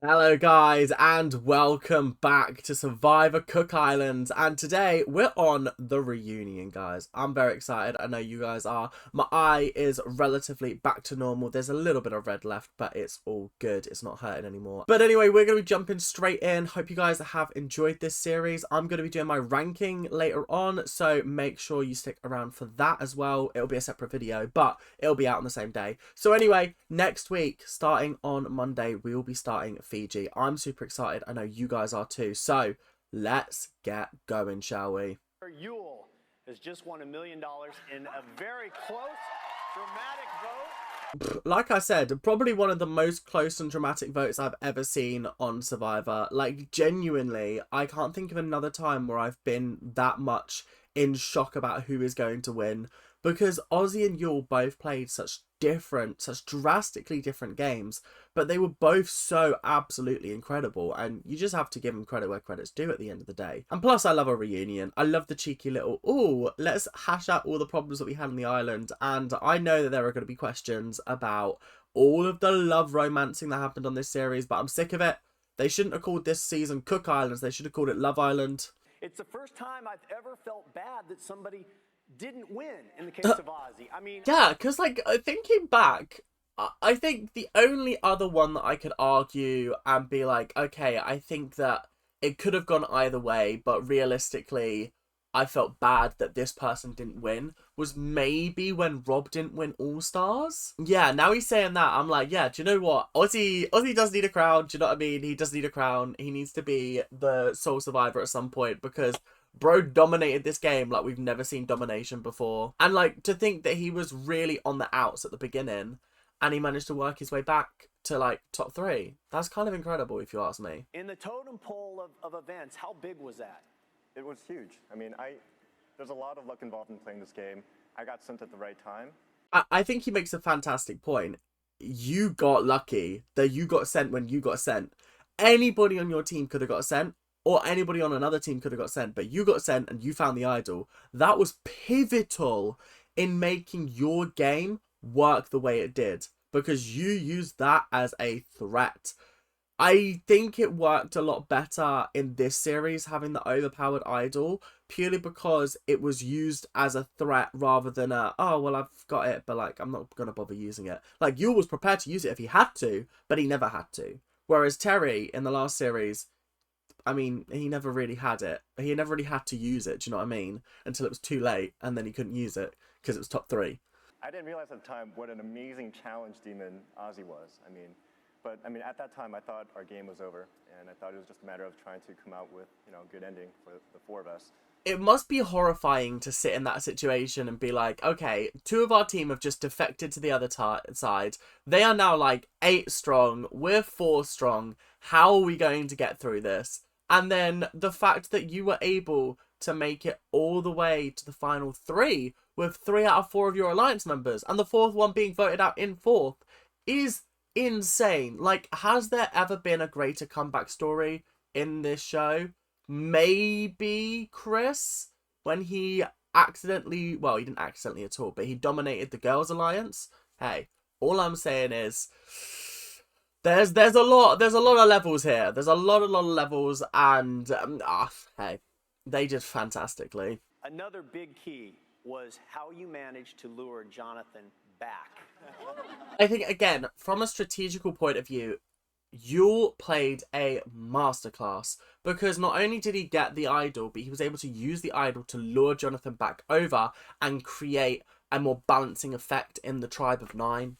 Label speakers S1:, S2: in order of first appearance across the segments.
S1: Hello guys and welcome back to Survivor Cook Islands, and today we're on the reunion, guys. I'm very excited. I know you guys are. My eye is relatively back to normal. There's a little bit of red left, but it's all good. It's not hurting anymore. But anyway, we're going to be jumping straight in. Hope you guys have enjoyed this series. I'm going to be doing my ranking later on, so make sure you stick around for that as well. It'll be a separate video, but it'll be out on the same day. So anyway, next week, starting on Monday, we will be starting Fiji. I'm super excited. I know you guys are too. So let's get going, shall we?
S2: Yule has just won $1 million in a very close, dramatic vote.
S1: Like I said, probably one of the most close and dramatic votes I've ever seen on Survivor. Like, genuinely, I can't think of another time where I've been that much in shock about who is going to win, because Ozzy and Yule both played such drastically different games, but they were both so absolutely incredible, and you just have to give them credit where credit's due at the end of the day. And plus, I love a reunion. I love the cheeky little, oh, let's hash out all the problems that we had on the island, and I know that there are going to be questions about all of the love romancing that happened on this series, but I'm sick of it. They shouldn't have called this season Cook Islands. They should have called it Love Island.
S2: It's the first time I've ever felt bad that somebody didn't win in the case of Ozzy. I mean,
S1: yeah, because like thinking back, I think the only other one that I could argue and be like, okay, I think that it could have gone either way, but realistically, I felt bad that this person didn't win, was maybe when Rob didn't win All Stars. Yeah, now he's saying that, I'm like, yeah, do you know what? Ozzy does need a crown, do you know what I mean? He does need a crown. He needs to be the sole survivor at some point, because bro dominated this game like we've never seen domination before. And like, to think that he was really on the outs at the beginning and he managed to work his way back to like top 3. That's kind of incredible if you ask me.
S2: in the totem pole of events, how big was that?
S3: It was huge. I mean, there's a lot of luck involved in playing this game. I got sent at the right time.
S1: I think he makes a fantastic point. You got lucky that you got sent when you got sent. Anybody on your team could have got sent, or anybody on another team could have got sent, but you got sent and you found the idol. That was pivotal in making your game work the way it did, because you used that as a threat. I think it worked a lot better in this series, having the overpowered idol, purely because it was used as a threat rather than a, oh, well, I've got it, but like, I'm not going to bother using it. Like, Yule was prepared to use it if he had to, but he never had to. Whereas Terry, in the last series, I mean, he never really had it. He never really had to use it, do you know what I mean? Until it was too late, and then he couldn't use it because it was top 3.
S3: I didn't realize at the time what an amazing challenge demon Ozzy was. But at that time, I thought our game was over, and I thought it was just a matter of trying to come out with, a good ending for the 4 of us.
S1: It must be horrifying to sit in that situation and be like, okay, 2 of our team have just defected to the other side. They are now like 8 strong. We're 4 strong. How are we going to get through this? And then the fact that you were able to make it all the way to the final 3 with 3 out of 4 of your alliance members, and the 4th one being voted out in 4th, is insane. Like, has there ever been a greater comeback story in this show? Maybe Chris, when he accidentally, well, he didn't accidentally at all, but he dominated the girls' alliance. Hey, all I'm saying is there's a lot of levels here. There's a lot of levels, and hey, they did fantastically.
S2: Another big key was how you managed to lure Jonathan back.
S1: I think, again, from a strategical point of view, Yule played a masterclass, because not only did he get the idol, but he was able to use the idol to lure Jonathan back over and create a more balancing effect in the tribe of 9.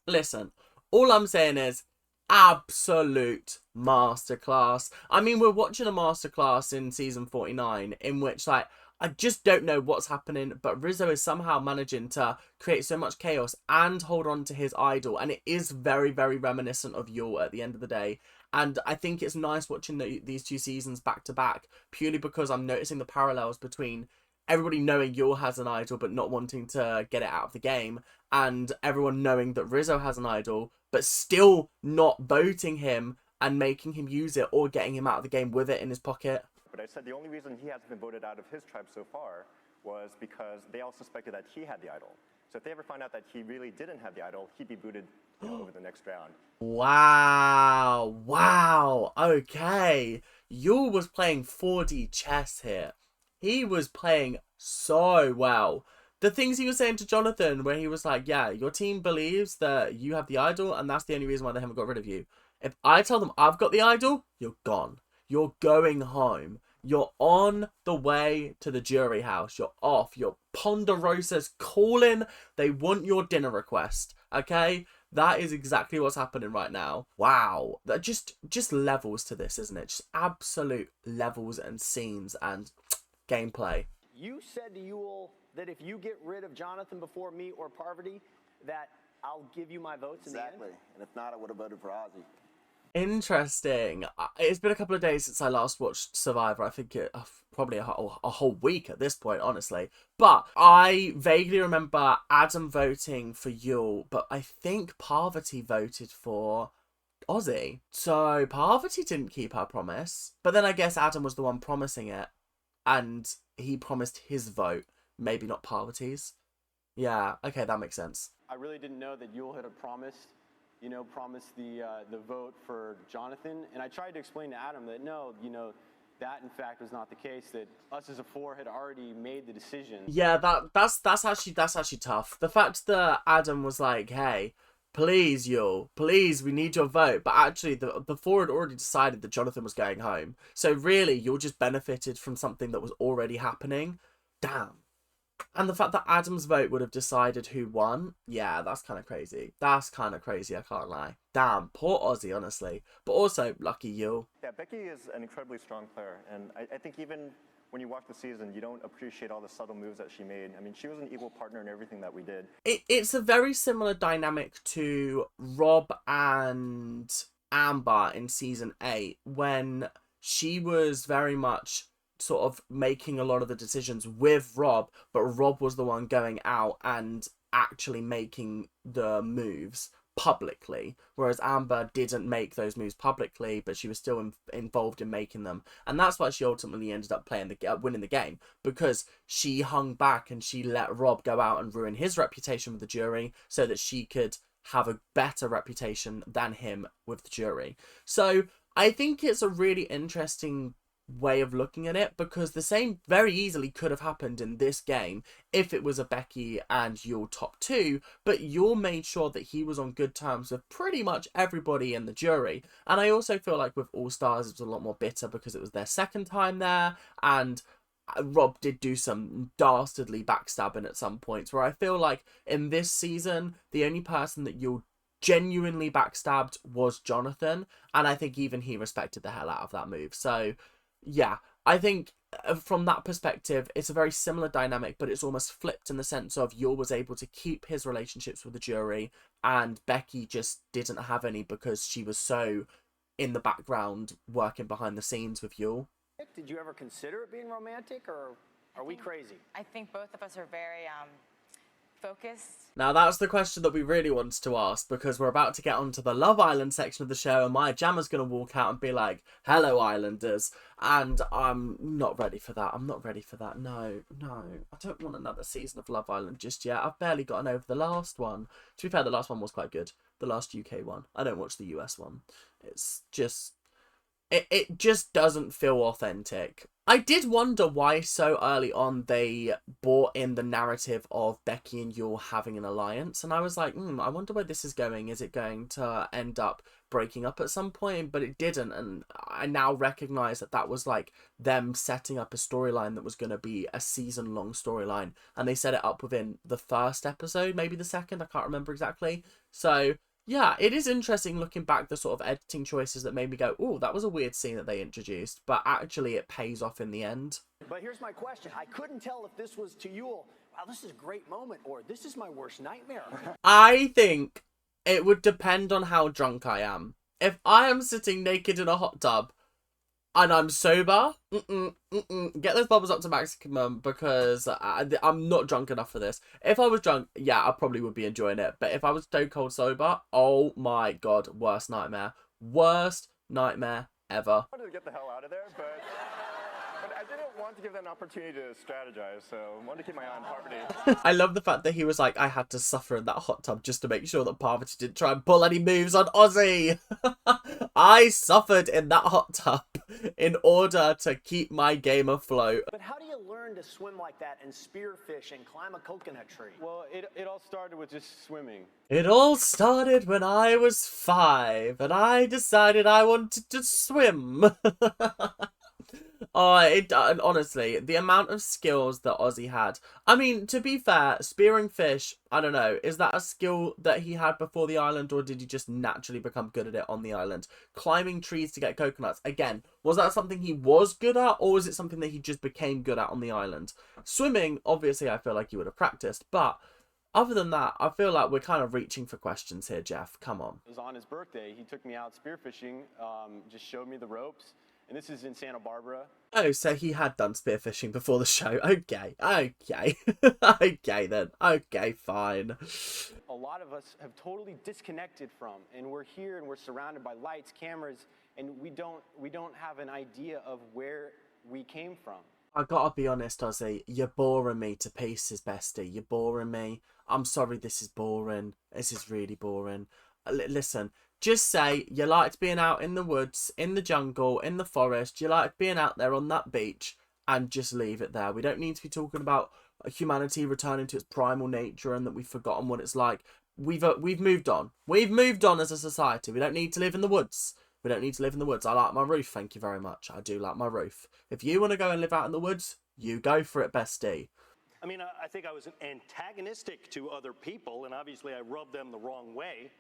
S1: Listen, all I'm saying is absolute masterclass. I mean, we're watching a masterclass in season 49 in which, like, I just don't know what's happening, but Rizzo is somehow managing to create so much chaos and hold on to his idol, and it is very, very reminiscent of Yule at the end of the day. And I think it's nice watching these 2 seasons back to back, purely because I'm noticing the parallels between everybody knowing Yule has an idol but not wanting to get it out of the game, and everyone knowing that Rizzo has an idol but still not voting him and making him use it or getting him out of the game with it in his pocket.
S3: But I said the only reason he hasn't been voted out of his tribe so far was because they all suspected that he had the idol. So if they ever find out that he really didn't have the idol, he'd be booted over the next round.
S1: Wow. Wow. Okay. Yul was playing 4D chess here. He was playing so well. The things he was saying to Jonathan, where he was like, yeah, your team believes that you have the idol, and that's the only reason why they haven't got rid of you. If I tell them I've got the idol, you're gone. You're going home. You're on the way to the jury house. You're off. Your Ponderosa's calling. They want your dinner request. Okay? That is exactly what's happening right now. Wow. That just levels to this, isn't it? Just absolute levels and scenes and gameplay.
S2: You said to Yul that if you get rid of Jonathan before me or Parvati, that I'll give you my votes in the end?
S4: Exactly. And if not, I would have voted for Ozzy.
S1: Interesting. It's been a couple of days since I last watched Survivor. I think probably a whole week at this point, honestly. But I vaguely remember Adam voting for Yul, but I think Parvati voted for Ozzy. So Parvati didn't keep her promise. But then I guess Adam was the one promising it, and he promised his vote, maybe not Parvati's. Yeah, okay, that makes sense.
S5: I really didn't know that Yul had promised the vote for Jonathan, and I tried to explain to Adam that no, that in fact was not the case. That us as a four had already made the decision.
S1: Yeah, that's actually tough. The fact that Adam was like, "Hey, please, Yul, please, we need your vote," but actually the four had already decided that Jonathan was going home. So really, Yul just benefited from something that was already happening. Damn. And the fact that Adam's vote would have decided who won, yeah, that's kind of crazy. That's kind of crazy, I can't lie. Damn, poor Ozzy, honestly. But also, lucky Yul.
S3: Yeah, Becky is an incredibly strong player, and I think even when you watch the season, you don't appreciate all the subtle moves that she made. I mean, she was an equal partner in everything that we did.
S1: It's a very similar dynamic to Rob and Amber in season 8, when she was very much sort of making a lot of the decisions with Rob, but Rob was the one going out and actually making the moves publicly, whereas Amber didn't make those moves publicly, but she was still involved in making them, and that's why she ultimately ended up winning the game, because she hung back and she let Rob go out and ruin his reputation with the jury so that she could have a better reputation than him with the jury. So I think it's a really interesting way of looking at it, because the same very easily could have happened in this game if it was a Becky and Yul top 2, but Yul made sure that he was on good terms with pretty much everybody in the jury. And I also feel like with All Stars it was a lot more bitter because it was their second time there, and Rob did do some dastardly backstabbing at some points, where I feel like in this season the only person that Yul genuinely backstabbed was Jonathan, and I think even he respected the hell out of that move. So yeah, I think from that perspective, it's a very similar dynamic, but it's almost flipped in the sense of Yul was able to keep his relationships with the jury, and Becky just didn't have any because she was so in the background working behind the scenes with Yul.
S2: Did you ever consider it being romantic, or are we crazy?
S6: I think both of us are very focused.
S1: Now that's the question that we really wanted to ask, because we're about to get onto the Love Island section of the show, and my Jammer's going to walk out and be like, "Hello, Islanders," and I'm not ready for that. I'm not ready for that. No, I don't want another season of Love Island just yet. I've barely gotten over the last one. To be fair, the last one was quite good. The last UK one. I don't watch the US one. It's just... It just doesn't feel authentic. I did wonder why so early on they brought in the narrative of Becky and Yul having an alliance, and I was like, I wonder where this is going. Is it going to end up breaking up at some point? But it didn't, and I now recognise that that was like them setting up a storyline that was going to be a season-long storyline, and they set it up within the first episode, maybe the second, I can't remember exactly. So yeah, it is interesting looking back, the sort of editing choices that made me go, oh, that was a weird scene that they introduced, but actually it pays off in the end.
S2: But here's my question. I couldn't tell if this was to Yul, wow, this is a great moment, or this is my worst nightmare.
S1: I think it would depend on how drunk I am. If I am sitting naked in a hot tub and I'm sober, get those bubbles up to maximum, because I'm not drunk enough for this. If I was drunk, yeah, I probably would be enjoying it. But if I was stone cold sober, oh my god, worst nightmare. Worst nightmare ever.
S3: I wanted to get the hell out of there, but didn't want to give them an opportunity to strategize, so I wanted to keep my eye on Parvati.
S1: I love the fact that he was like, I had to suffer in that hot tub just to make sure that Parvati didn't try and pull any moves on Ozzy. I suffered in that hot tub in order to keep my game afloat.
S2: But how do you learn to swim like that and spearfish and climb a coconut tree?
S5: Well, it all started with just swimming.
S1: It all started when I was 5 and I decided I wanted to swim. Honestly, the amount of skills that Ozzy had. I mean, to be fair, spearing fish, I don't know, is that a skill that he had before the island, or did he just naturally become good at it on the island? Climbing trees to get coconuts, again, was that something he was good at, or was it something that he just became good at on the island? Swimming, obviously, I feel like he would have practiced, but other than that, I feel like we're kind of reaching for questions here, Jeff. Come on.
S5: It was on his birthday. He took me out spearfishing, just showed me the ropes. And this is in Santa Barbara.
S1: Oh, so he had done spearfishing before the show. Okay. Okay then. Okay, fine.
S5: A lot of us have totally disconnected from, and we're here and we're surrounded by lights, cameras, and we don't have an idea of where we came from.
S1: I gotta be honest, Ozzy, you're boring me to pieces, bestie. You're boring me. I'm sorry, this is boring. This is really boring. Listen, just say you liked being out in the woods, in the jungle, in the forest. You liked being out there on that beach, and just leave it there. We don't need to be talking about humanity returning to its primal nature and that we've forgotten what it's like. We've moved on. We've moved on as a society. We don't need to live in the woods. We don't need to live in the woods. I like my roof, thank you very much. I do like my roof. If you want to go and live out in the woods, you go for it, bestie.
S7: I mean, I think I was antagonistic to other people, and obviously I rubbed them the wrong way.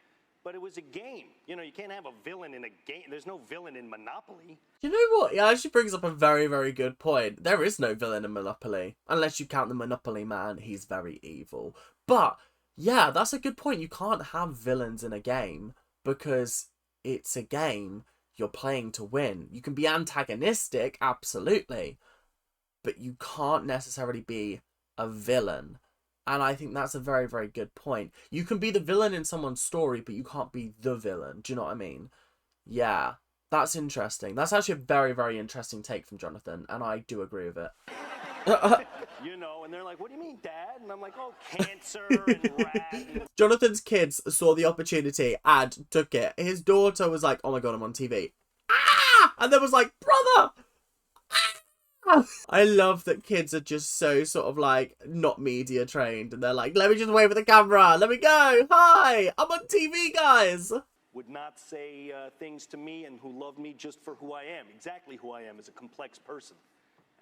S7: But it was a game. You know, you can't have a villain in a game. There's no villain in Monopoly.
S1: You know what? It actually brings up a very, very good point. There is no villain in Monopoly. Unless you count the Monopoly man. He's very evil. But, yeah, that's a good point. You can't have villains in a game because it's a game. You're playing to win. You can be antagonistic, absolutely. But you can't necessarily be a villain. And I think that's a very, very good point. You can be the villain in someone's story, but you can't be the villain. Do you know what I mean? Yeah, that's interesting. That's actually a very, very interesting take from Jonathan, and I do agree with it.
S7: You know, and they're like, what do you mean, Dad? And I'm like, oh, cancer and rat.
S1: Jonathan's kids saw the opportunity and took it. His daughter was like, oh my god, I'm on TV. Ah! And then was like, brother! I love that kids are just so sort of like not media trained and they're like, let me just wave at the camera, let me go, hi, I'm on TV, guys.
S7: Would not say things to me and who loved me just for who I am, exactly who I am as a complex person.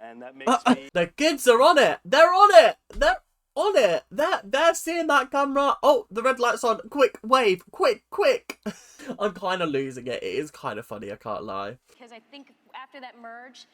S7: And that makes me...
S1: The kids are on it, they're on it, they're on it, they're seeing that camera. Oh, the red light's on, quick, wave, quick. I'm kind of losing it. It is kind of funny, I can't lie.
S8: Because I think after that merge,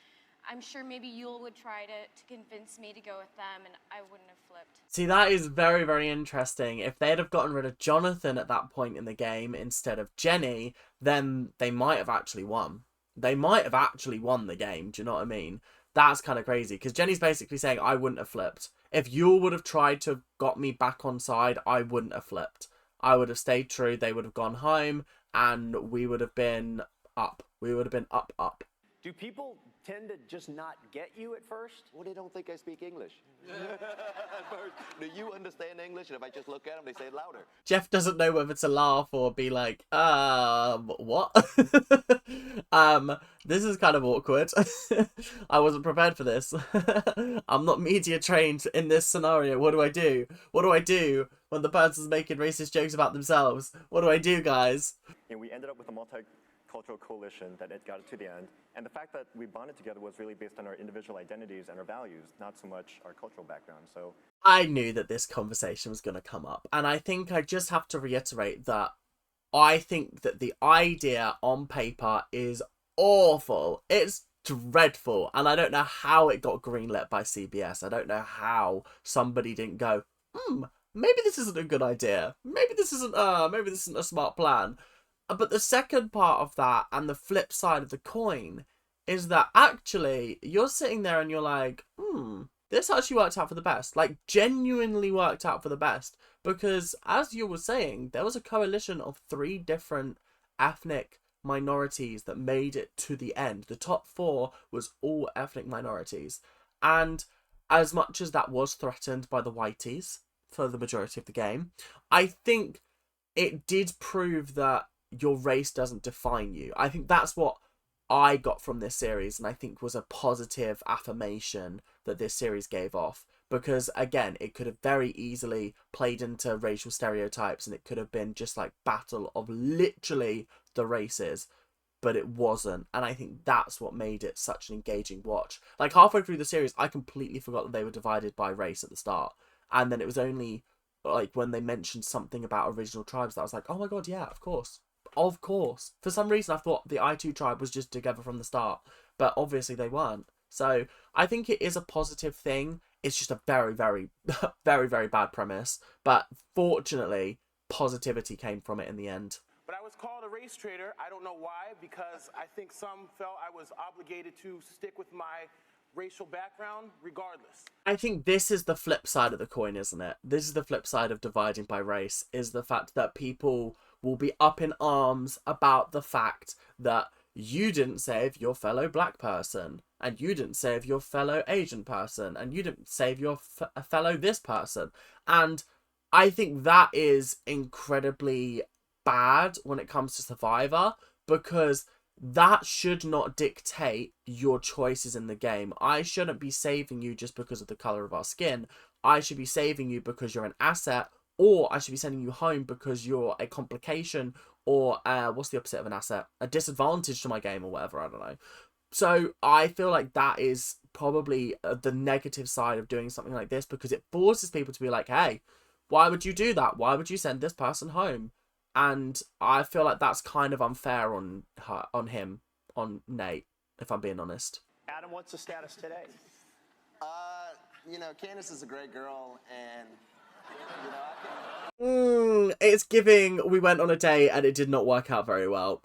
S8: I'm sure maybe Yule would try to convince me to go with them, and I wouldn't have flipped.
S1: See, that is very, very interesting. If they'd have gotten rid of Jonathan at that point in the game instead of Jenny, then they might have actually won. They might have actually won the game, do you know what I mean? That's kind of crazy, because Jenny's basically saying, I wouldn't have flipped. If Yule would have tried to have got me back on side, I wouldn't have flipped. I would have stayed true, they would have gone home, and we would have been up. We would have been up.
S2: Do people tend to just not get you at first?
S4: Well, they don't think I speak English. At first, do you understand English? And if I just look at them, they say it louder.
S1: Jeff doesn't know whether to laugh or be like, what? This is kind of awkward. I wasn't prepared for this. I'm not media trained in this scenario. What do I do? What do I do when the person's making racist jokes about themselves? What do I do, guys?
S3: And we ended up with a multicultural coalition that it got to the end. And the fact that we bonded together was really based on our individual identities and our values, not so much our cultural background. So
S1: I knew that this conversation was going to come up. And I think I just have to reiterate that I think that the idea on paper is awful. It's dreadful. And I don't know how it got greenlit by CBS. I don't know how somebody didn't go, maybe this isn't a good idea. Maybe this isn't a smart plan. But the second part of that and the flip side of the coin is that actually you're sitting there and you're like, this actually worked out for the best. Like, genuinely worked out for the best. Because as you were saying, there was a coalition of 3 different ethnic minorities that made it to the end. The top 4 was all ethnic minorities. And as much as that was threatened by the whiteys for the majority of the game, I think it did prove that your race doesn't define you. I think that's what I got from this series, and I think was a positive affirmation that this series gave off. Because, again, it could have very easily played into racial stereotypes, and it could have been just like battle of literally the races. But it wasn't, and I think that's what made it such an engaging watch. Like, halfway through the series, I completely forgot that they were divided by race at the start. And then it was only, like, when they mentioned something about original tribes that I was like, oh my god, yeah, of course. Of course. For some reason, I thought the I2 tribe was just together from the start. But obviously they weren't. So, I think it is a positive thing. It's just a very, very, very, very bad premise. But fortunately, positivity came from it in the end.
S9: But I was called a race traitor. I don't know why, because I think some felt I was obligated to stick with my racial background regardless.
S1: I think this is the flip side of the coin, isn't it? This is the flip side of dividing by race, is the fact that people will be up in arms about the fact that you didn't save your fellow black person, and you didn't save your fellow Asian person, and you didn't save your fellow this person. And I think that is incredibly bad when it comes to Survivor, because that should not dictate your choices in the game. I shouldn't be saving you just because of the color of our skin. I should be saving you because you're an asset, or I should be sending you home because you're a complication, or what's the opposite of an asset? A disadvantage to my game, or whatever, I don't know. So I feel like that is probably the negative side of doing something like this, because it forces people to be like, hey, why would you do that? Why would you send this person home? And I feel like that's kind of unfair on him, on Nate, if I'm being honest.
S2: Adam, what's the status today?
S4: You know, Candace is a great girl, and, you know,
S1: It's giving, we went on a date and it did not work out very well.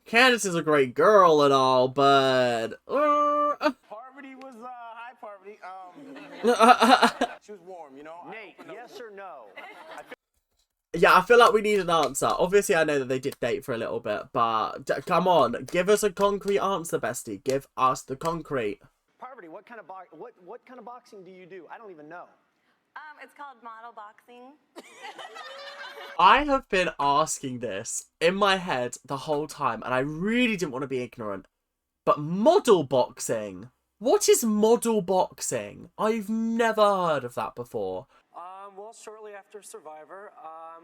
S1: Candace is a great girl and all, but...
S9: Parvati was, hi Parvati. She was warm, you know?
S2: Nate, yes or no?
S1: Yeah, I feel like we need an answer. Obviously, I know that they did date for a little bit, but come on, give us a concrete answer, bestie. Give us the concrete.
S2: Parvati, what kind of boxing do you do? I don't even know.
S6: It's called model boxing.
S1: I have been asking this in my head the whole time, and I really didn't want to be ignorant. But model boxing? What is model boxing? I've never heard of that before.
S10: Well, shortly after Survivor,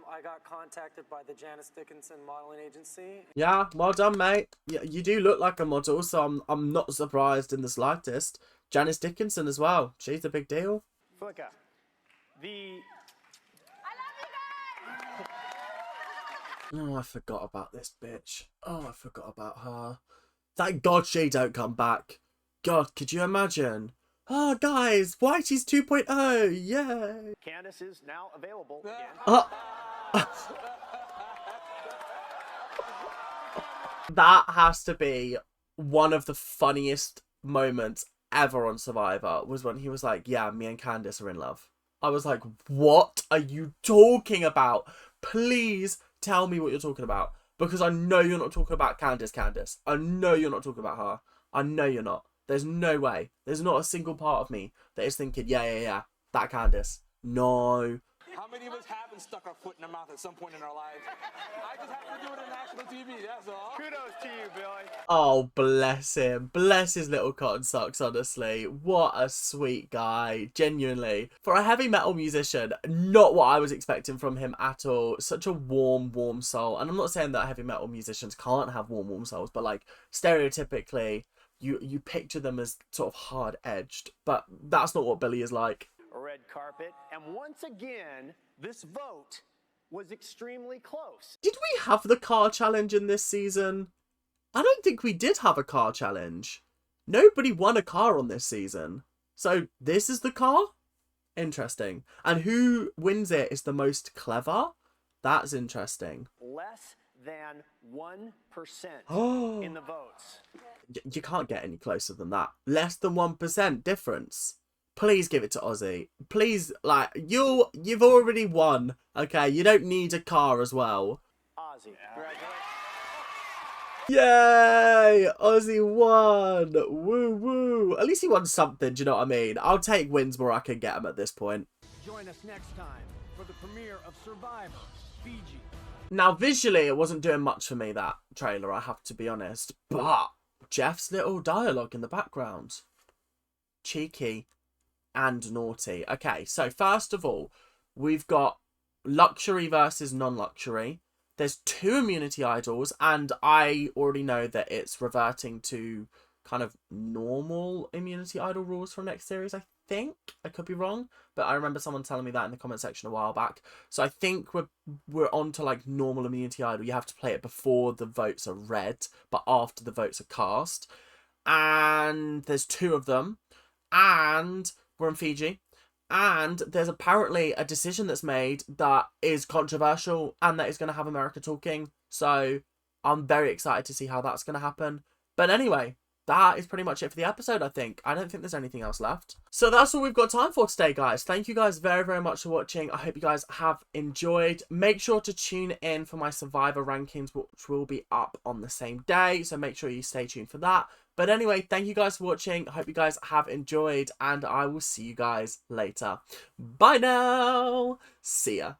S10: I got contacted by the Janice Dickinson modeling agency.
S1: Yeah, well done, mate. You do look like a model, so I'm not surprised in the slightest. Janice Dickinson as well. She's a big deal.
S2: Flicka,
S1: Oh, I forgot about this bitch. Oh, I forgot about her. Thank God she don't come back. God, could you imagine? Oh, guys, Whitey's 2.0, yay!
S2: Candace is now available again.
S1: That has to be one of the funniest moments ever on Survivor, was when he was like, yeah, me and Candace are in love. I was like, what are you talking about? Please tell me what you're talking about. Because I know you're not talking about Candace. I know you're not talking about her. I know you're not. There's no way. There's not a single part of me that is thinking, yeah, that Candace. No.
S9: How many of us haven't stuck our foot in our mouth at some point in our lives? I just have to do it on national TV, that's all.
S2: Kudos to you, Billy.
S1: Oh, bless him. Bless his little cotton socks, honestly. What a sweet guy. Genuinely. For a heavy metal musician, not what I was expecting from him at all. Such a warm soul. And I'm not saying that heavy metal musicians can't have warm souls, but like, stereotypically, you picture them as sort of hard-edged. But that's not what Billy is like.
S2: A red carpet. And once again, this vote was extremely close.
S1: Did we have the car challenge in this season? I don't think we did have a car challenge. Nobody won a car on this season. So this is the car? Interesting. And who wins it is the most clever? That's interesting.
S2: Less than 1% in the votes.
S1: You can't get any closer than that. Less than 1% difference. Please give it to Ozzy. Please, like, you've already won. Okay, you don't need a car as well.
S2: Ozzy, congratulations.
S1: Yay! Ozzy won! Woo woo! At least he won something, do you know what I mean? I'll take wins where I can get them at this point.
S11: Join us next time for the premiere of Survivor, Fiji.
S1: Now, visually, it wasn't doing much for me, that trailer, I have to be honest. But Jeff's little dialogue in the background. Cheeky and naughty. Okay, so first of all, we've got luxury versus non-luxury. There's 2 immunity idols, and I already know that it's reverting to kind of normal immunity idol rules from next series, I think. I could be wrong, but I remember someone telling me that in the comment section a while back. So I think we're on to like normal immunity idol. You have to play it before the votes are read, but after the votes are cast. And there's 2 of them. And we're in Fiji. And there's apparently a decision that's made that is controversial and that is going to have America talking. So I'm very excited to see how that's going to happen. But anyway, that is pretty much it for the episode, I think. I don't think there's anything else left. So that's all we've got time for today, guys. Thank you guys very, very much for watching. I hope you guys have enjoyed. Make sure to tune in for my Survivor rankings, which will be up on the same day. So make sure you stay tuned for that. But anyway, thank you guys for watching. I hope you guys have enjoyed, and I will see you guys later. Bye now. See ya.